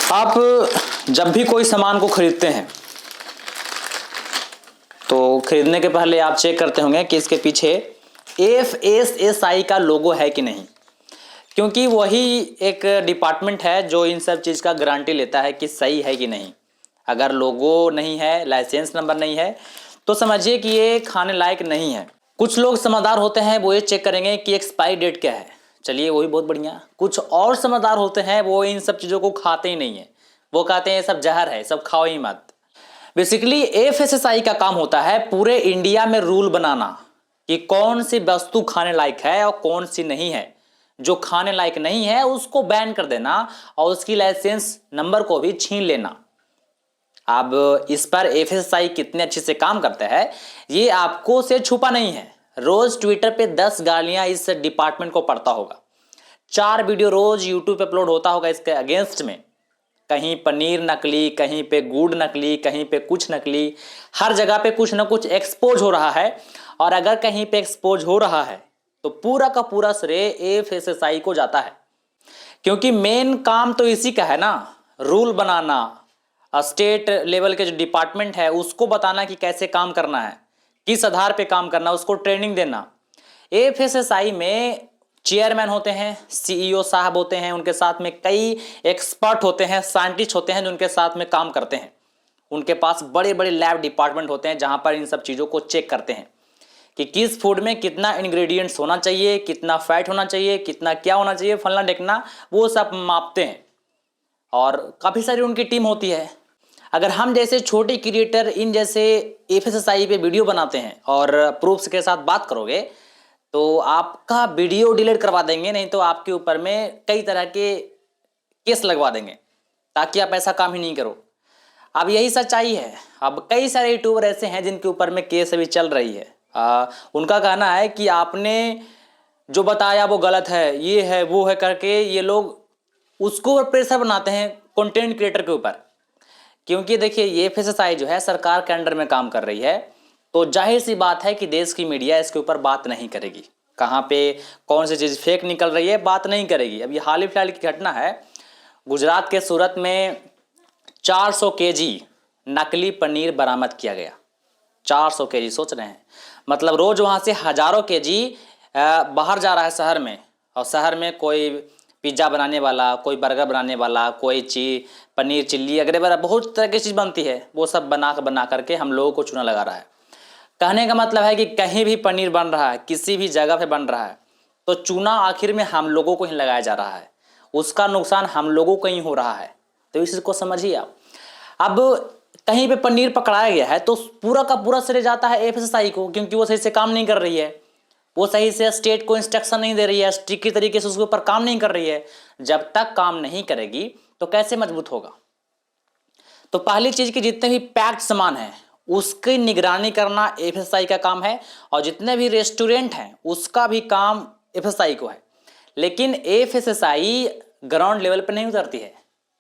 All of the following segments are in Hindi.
आप जब भी कोई सामान को खरीदते हैं तो खरीदने के पहले आप चेक करते होंगे कि इसके पीछे FSSAI का लोगो है कि नहीं, क्योंकि वही एक डिपार्टमेंट है जो इन सब चीज़ का गारंटी लेता है कि सही है कि नहीं। अगर लोगो नहीं है, लाइसेंस नंबर नहीं है, तो समझिए कि ये खाने लायक नहीं है। कुछ लोग समझदार होते हैं, वो ये चेक करेंगे कि एक्सपायरी डेट क्या है, चलिए वही बहुत बढ़िया। कुछ और समझदार होते हैं, वो इन सब चीज़ों को खाते ही नहीं है, वो कहते हैं ये सब जहर है, सब खाओ ही मत। बेसिकली FSSAI का काम होता है पूरे इंडिया में रूल बनाना कि कौन सी वस्तु खाने लायक है और कौन सी नहीं है। जो खाने लायक नहीं है उसको बैन कर देना और उसकी लाइसेंस नंबर को भी छीन लेना। अब इस पर FSSAI कितने अच्छे से काम करता है ये आपको से छुपा नहीं है। रोज ट्विटर पे 10 गालियां इस डिपार्टमेंट को पड़ता होगा, 4 वीडियो रोज यूट्यूब पे अपलोड होता होगा इसके अगेंस्ट में। कहीं पनीर नकली, कहीं पे गुड़ नकली, कहीं पे कुछ नकली, हर जगह पे कुछ ना कुछ एक्सपोज हो रहा है। और अगर कहीं पे एक्सपोज हो रहा है तो पूरा का पूरा श्रेय FSSAI को जाता है, क्योंकि मेन काम तो इसी का है ना, रूल बनाना। स्टेट लेवल के जो डिपार्टमेंट है उसको बताना कि कैसे काम करना है, किस आधार पे काम करना, उसको ट्रेनिंग देना। FSSAI में चेयरमैन होते हैं, CEO साहब होते हैं, उनके साथ में कई एक्सपर्ट होते हैं, साइंटिस्ट होते हैं जो उनके साथ में काम करते हैं। उनके पास बड़े बड़े लैब डिपार्टमेंट होते हैं जहां पर इन सब चीज़ों को चेक करते हैं कि किस फूड में कितना इंग्रेडिएंट्स होना चाहिए, कितना फैट होना चाहिए, कितना क्या होना चाहिए, फलना ढेकना, वो सब मापते हैं। और काफ़ी सारी उनकी टीम होती है। अगर हम जैसे छोटे क्रिएटर इन जैसे FSSAI पे वीडियो बनाते हैं और प्रूफ्स के साथ बात करोगे तो आपका वीडियो डिलीट करवा देंगे, नहीं तो आपके ऊपर में कई तरह के केस लगवा देंगे ताकि आप ऐसा काम ही नहीं करो। अब यही सच्चाई है। अब कई सारे यूट्यूबर ऐसे हैं जिनके ऊपर में केस अभी चल रही है। उनका कहना है कि आपने जो बताया वो गलत है, ये है वो है करके ये लोग उसको प्रेशर बनाते हैं कंटेंट क्रिएटर के ऊपर। क्योंकि देखिए ये FSSAI जो है सरकार के अंडर में काम कर रही है, तो जाहिर सी बात है कि देश की मीडिया इसके ऊपर बात नहीं करेगी। कहाँ पे कौन सी चीज़ फेक निकल रही है बात नहीं करेगी। अब ये हाल ही फिलहाल की घटना है, गुजरात के सूरत में 400 kg नकली पनीर बरामद किया गया। 400 kg, सोच रहे हैं मतलब रोज वहाँ से हजारों kg बाहर जा रहा है शहर में। और शहर में कोई पिज़्ज़ा बनाने वाला, कोई बर्गर बनाने वाला, कोई पनीर चिल्ली वगैरह बहुत तरह की चीज़ बनती है, वो सब बना करके हम लोगों को चूना लगा रहा है। कहने का मतलब है कि कहीं भी पनीर बन रहा है, किसी भी जगह पे बन रहा है, तो चूना आखिर में हम लोगों को ही लगाया जा रहा है, उसका नुकसान हम लोगों को ही हो रहा है। तो इस चीज़ को समझिए आप। अब कहीं पे पनीर पकड़ाया गया है तो पूरा का पूरा श्रेय जाता है FSSAI को, क्योंकि वो सही से काम नहीं कर रही है, वो सही से स्टेट को इंस्ट्रक्शन नहीं दे रही है, स्ट्रिक्ट तरीके से उसके ऊपर काम नहीं कर रही है। जब तक काम नहीं करेगी तो कैसे मजबूत होगा। तो पहली चीज़ कि जितने भी पैक्ड सामान है उसकी निगरानी करना FSSAI का काम है, और जितने भी रेस्टोरेंट हैं उसका भी काम FSSAI को है। लेकिन FSSAI ग्राउंड लेवल पर नहीं उतरती है,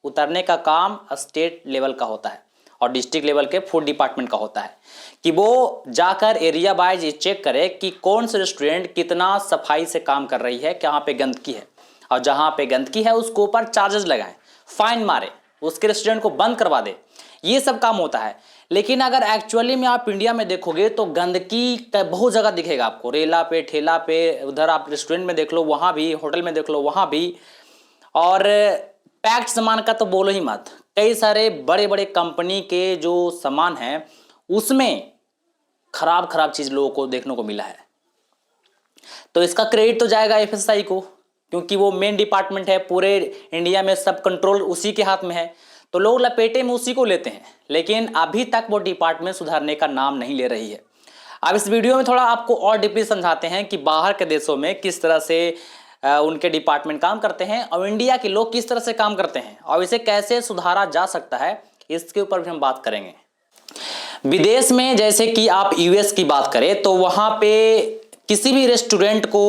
उतरने का काम स्टेट लेवल का होता है और डिस्ट्रिक्ट लेवल के फूड डिपार्टमेंट का होता है कि वो जाकर एरिया वाइज ये चेक करे कि कौन से रेस्टोरेंट कितना सफाई से काम कर रही है, कहाँ पे गंदगी है, और जहाँ पे गंदगी है उसके ऊपर चार्जेस लगाएं, फाइन मारे, उसके रेस्टोरेंट को बंद करवा दे। ये सब काम होता है। लेकिन अगर एक्चुअली में आप इंडिया में देखोगे तो गंदगी बहुत जगह दिखेगा आपको, रेला पे, ठेला पे, उधर आप रेस्टोरेंट में देख लो वहाँ भी, होटल में देख लो वहाँ भी। और पैक्ड सामान का तो बोलो ही मत, कई सारे बड़े बड़े कंपनी के जो सामान हैं उसमें खराब खराब चीज़ लोगों को देखने को मिला है। तो इसका क्रेडिट तो जाएगा FSSAI को, क्योंकि वो मेन डिपार्टमेंट है, पूरे इंडिया में सब कंट्रोल उसी के हाथ में है, तो लोग लपेटे में उसी को लेते हैं। लेकिन अभी तक वो डिपार्टमेंट सुधारने का नाम नहीं ले रही है। अब इस वीडियो में थोड़ा आपको और डीपली समझाते हैं कि बाहर के देशों में किस तरह से उनके डिपार्टमेंट काम करते हैं और इंडिया के लोग किस तरह से काम करते हैं और इसे कैसे सुधारा जा सकता है, इसके ऊपर भी हम बात करेंगे। विदेश में जैसे कि आप US की बात करें तो वहाँ पे किसी भी रेस्टोरेंट को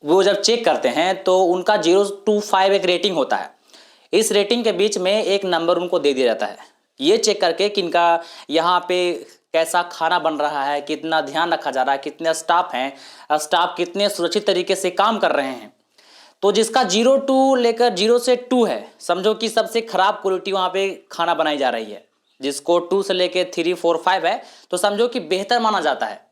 वो जब चेक करते हैं तो उनका 0 to 5 एक रेटिंग होता है। इस रेटिंग के बीच में एक नंबर उनको दे दिया जाता है, ये चेक करके कि इनका यहाँ पे कैसा खाना बन रहा है, कितना ध्यान रखा जा रहा है, कितने स्टाफ हैं, स्टाफ कितने सुरक्षित तरीके से काम कर रहे हैं। तो जिसका 0 लेकर 0 से 2 है, समझो कि सबसे खराब क्वालिटी वहाँ पे खाना बनाई जा रही है। जिसको 2 से लेके 3, 4, 5 है तो समझो कि बेहतर माना जाता है।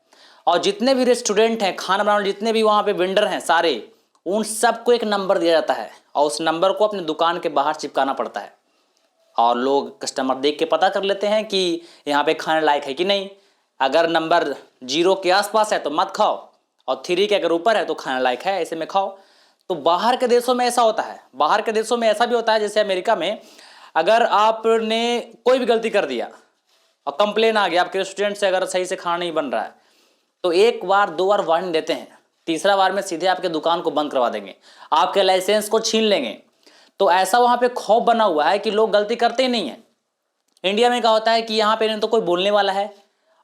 और जितने भी रेस्टोरेंट हैं, खाना बनाने वाले जितने भी वहाँ पे वेंडर हैं सारे, उन सबको एक नंबर दिया जाता है और उस नंबर को अपने दुकान के बाहर चिपकाना पड़ता है और लोग कस्टमर देख के पता कर लेते हैं कि यहाँ पे खाने लायक है कि नहीं। अगर नंबर 0 के आसपास है तो मत खाओ और 3 के अगर ऊपर है तो खाने लायक है, ऐसे में खाओ। तो बाहर के देशों में ऐसा होता है। बाहर के देशों में ऐसा भी होता है, जैसे अमेरिका में अगर आपने कोई भी गलती कर दिया और कंप्लेन आ गया आपके रेस्टोरेंट से, अगर सही से खाना नहीं बन रहा है, तो 1 बार 2 बार वार्निंग देते हैं, तीसरा बार में सीधे आपके दुकान को बंद करवा देंगे, आपके लाइसेंस को छीन लेंगे। तो ऐसा वहाँ पे खौफ बना हुआ है कि लोग गलती करते ही नहीं है। इंडिया में क्या होता है कि यहाँ पे नहीं तो कोई बोलने वाला है,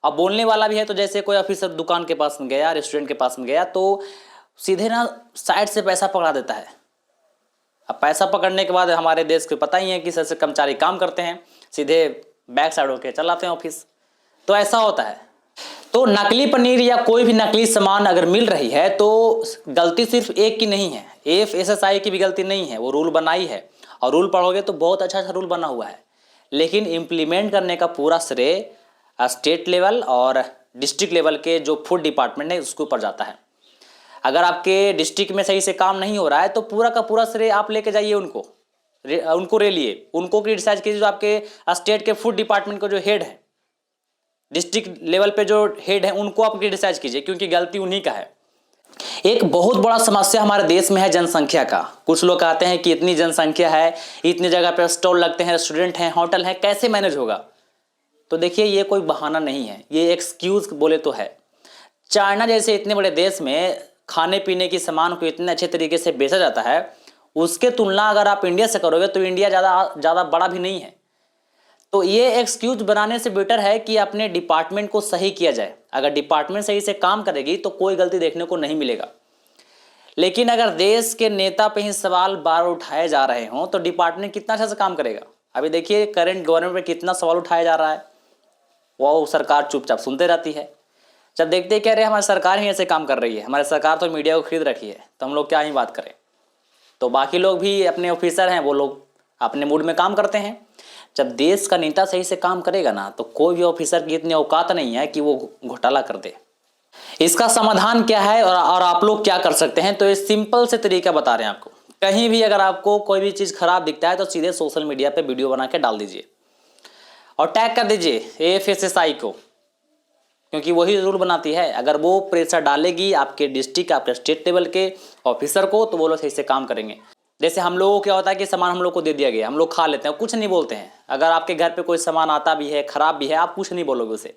अब बोलने वाला भी है तो जैसे कोई ऑफिसर दुकान के पास में गया, रेस्टोरेंट के पास में गया, तो सीधे ना साइड से पैसा पकड़ा देता है। अब पैसा पकड़ने के बाद हमारे देश को पता ही है कि सबसे कर्मचारी काम करते हैं, सीधे बैक साइड होकर चलाते हैं ऑफिस। तो ऐसा होता है। तो नकली पनीर या कोई भी नकली सामान अगर मिल रही है तो गलती सिर्फ एक की नहीं है, FSSAI की भी गलती नहीं है। वो रूल बनाई है और रूल पढ़ोगे तो बहुत अच्छा रूल बना हुआ है, लेकिन इम्प्लीमेंट करने का पूरा श्रेय स्टेट लेवल और डिस्ट्रिक्ट लेवल के जो फूड डिपार्टमेंट है उसके ऊपर जाता है। अगर आपके डिस्ट्रिक्ट में सही से काम नहीं हो रहा है तो पूरा का पूरा श्रेय आप लेके जाइए उनको लिए, उनको क्रिटिसाइज कीजिए। जो आपके स्टेट के फूड डिपार्टमेंट का जो हेड है, डिस्ट्रिक्ट लेवल पे जो हेड है, उनको आप क्रिटिसाइज कीजिए, क्योंकि गलती उन्हीं का है। एक बहुत बड़ा समस्या हमारे देश में है जनसंख्या का। कुछ लोग कहते हैं कि इतनी जनसंख्या है, इतनी जगह पे स्टॉल लगते हैं, रेस्टोरेंट हैं, होटल हैं, कैसे मैनेज होगा। तो देखिए ये कोई बहाना नहीं है, ये एक्सक्यूज बोले तो है। चाइना जैसे इतने बड़े देश में खाने पीने की सामान को इतने अच्छे तरीके से बेचा जाता है, उसके तुलना अगर आप इंडिया से करोगे तो इंडिया ज़्यादा बड़ा भी नहीं है। तो ये एक्सक्यूज बनाने से बेटर है कि अपने डिपार्टमेंट को सही किया जाए। अगर डिपार्टमेंट सही से काम करेगी तो कोई गलती देखने को नहीं मिलेगा। लेकिन अगर देश के नेता पे ही सवाल बार उठाए जा रहे हों तो डिपार्टमेंट कितना अच्छा से काम करेगा। अभी देखिए करंट गवर्नमेंट पे कितना सवाल उठाया जा रहा है, वो सरकार चुपचाप सुनते रहती है। जब देखते कह रहे हमारी सरकार ही ऐसे काम कर रही है, हमारी सरकार तो मीडिया को खरीद रखी है, तो हम लोग क्या ही बात करें। तो बाकी लोग भी अपने ऑफिसर हैं, वो लोग अपने मूड में काम करते हैं। जब देश का नेता सही से काम करेगा ना तो कोई भी ऑफिसर की इतनी औकात नहीं है कि वो घोटाला कर दे। इसका समाधान क्या है और आप लोग क्या कर सकते हैं, तो ये सिंपल से तरीका बता रहे हैं आपको। कहीं भी अगर आपको कोई भी चीज़ खराब दिखता है तो सीधे सोशल मीडिया पे वीडियो बना के डाल दीजिए और टैग कर दीजिए FSSAI को, क्योंकि वही रूल बनाती है। अगर वो प्रेशर डालेगी आपके डिस्ट्रिक्ट, आपके स्टेट लेवल के ऑफिसर को, तो वो लोग सही से काम करेंगे। जैसे हम लोगों को क्या होता है कि सामान हम लोग को दे दिया गया, हम लोग खा लेते हैं, कुछ नहीं बोलते हैं। अगर आपके घर पे कोई सामान आता भी है, खराब भी है, आप कुछ नहीं बोलोगे उसे।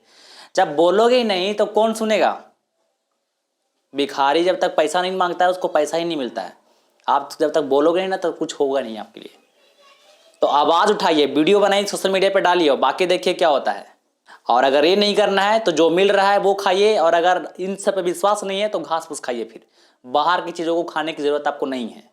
जब बोलोगे ही नहीं तो कौन सुनेगा। भिखारी जब तक पैसा नहीं मांगता है उसको पैसा ही नहीं मिलता है। आप जब तक बोलोगे नहीं ना तो कुछ होगा नहीं आपके लिए। तो आवाज़ उठाइए, वीडियो बनाइए, सोशल मीडिया पे डालिए और बाकी देखिए क्या होता है। और अगर ये नहीं करना है तो जो मिल रहा है वो खाइए, और अगर इन सब पे विश्वास नहीं है तो घास फूस खाइए। फिर बाहर की चीज़ों को खाने की ज़रूरत आपको नहीं है।